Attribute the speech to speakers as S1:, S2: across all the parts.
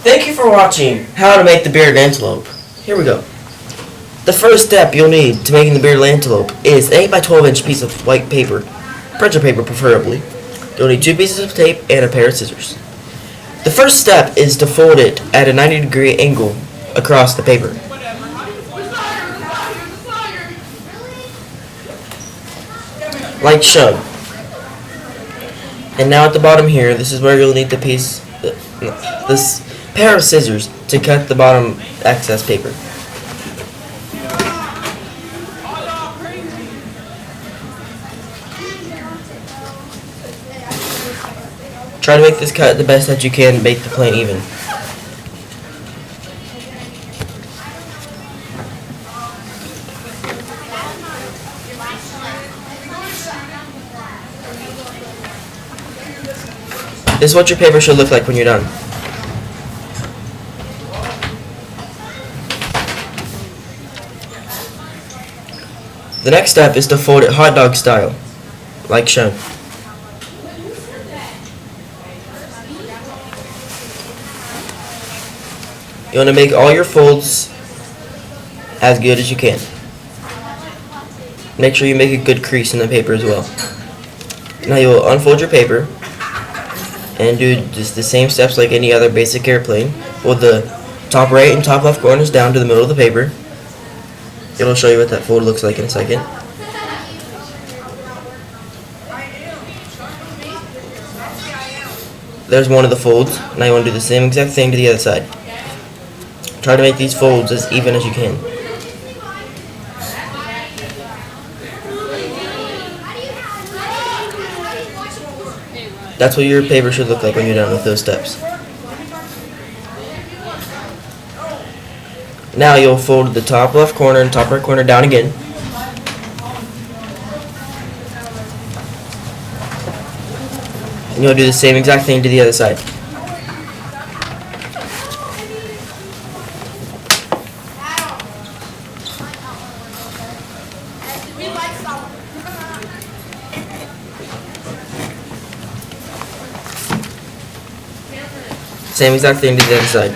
S1: Thank you for watching How to Make the Bearded Antelope. Here we go. The first step you'll need to making the bearded antelope is an 8 by 12 inch piece of white paper, printer paper preferably. You'll need 2 pieces of tape and a pair of scissors. The first step is to fold it at a 90-degree angle across the paper. Like so. And now at the bottom here, this is where you'll need this pair of scissors to cut the bottom excess paper. Try to make this cut the best that you can to make the plane even. This is what your paper should look like when you're done. The next step is to fold it hot dog style, like shown. You want to make all your folds as good as you can. Make sure you make a good crease in the paper as well. Now you will unfold your paper and do just the same steps like any other basic airplane. Fold the top right and top left corners down to the middle of the paper. It'll show you what that fold looks like in a second. There's one of the folds. Now you want to do the same exact thing to the other side. Try to make these folds as even as you can. That's what your paper should look like when you're done with those steps. Now you'll fold the top left corner and top right corner down again. And you'll do the same exact thing to the other side. Same exact thing to the other side.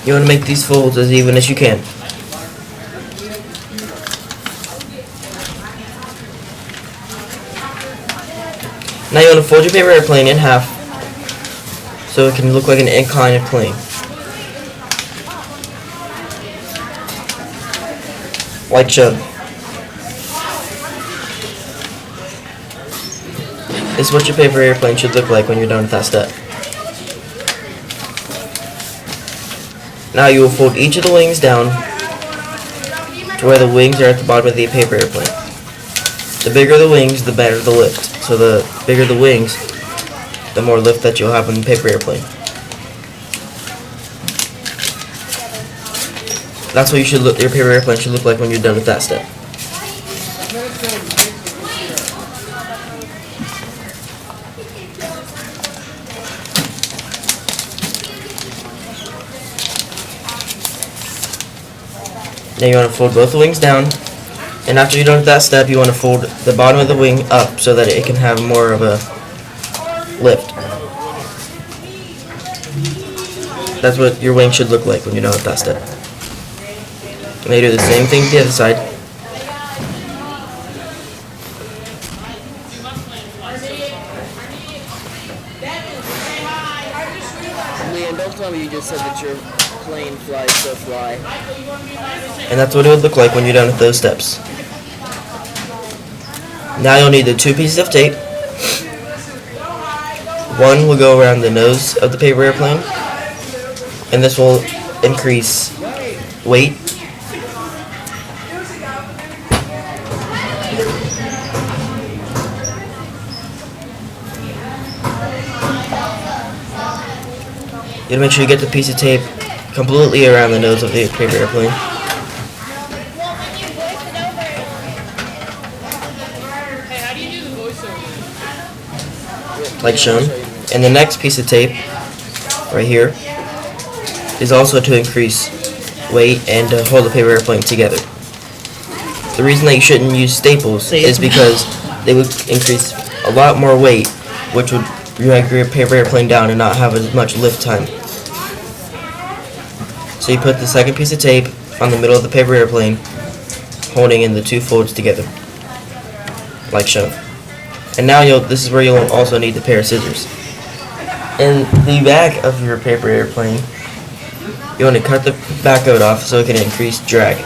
S1: You want to make these folds as even as you can. Now you want to fold your paper airplane in half so it can look like an inclined plane. Like so. This is what your paper airplane should look like when you're done with that step. Now you will fold each of the wings down to where the wings are at the bottom of the paper airplane. The bigger the wings, the better the lift. So the bigger the wings, the more lift that you'll have in the paper airplane. That's what your paper airplane should look like when you're done with that step. Now you want to fold both the wings down. And after you're done with that step, you want to fold the bottom of the wing up so that it can have more of a lift. That's what your wing should look like when you're done with that step. And you do the same thing to the other side.
S2: Leanne, don't tell me you just said that your plane flies so fly.
S1: And that's what it would look like when you're done with those steps. Now you'll need the 2 pieces of tape. One will go around the nose of the paper airplane, and this will increase weight. You gotta make sure you get the piece of tape completely around the nose of the paper airplane. like shown. And the next piece of tape, right here, is also to increase weight and to hold the paper airplane together. The reason that you shouldn't use staples is because they would increase a lot more weight, which would drag your paper airplane down and not have as much lift time. So you put the second piece of tape on the middle of the paper airplane, holding in the two folds together, like shown. And now this is where you'll also need the pair of scissors. In the back of your paper airplane, you want to cut the back of it off so it can increase drag.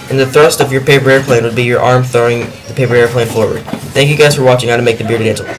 S1: And the thrust of your paper airplane would be your arm throwing the paper airplane forward. Thank you guys for watching how to make the bearded angel.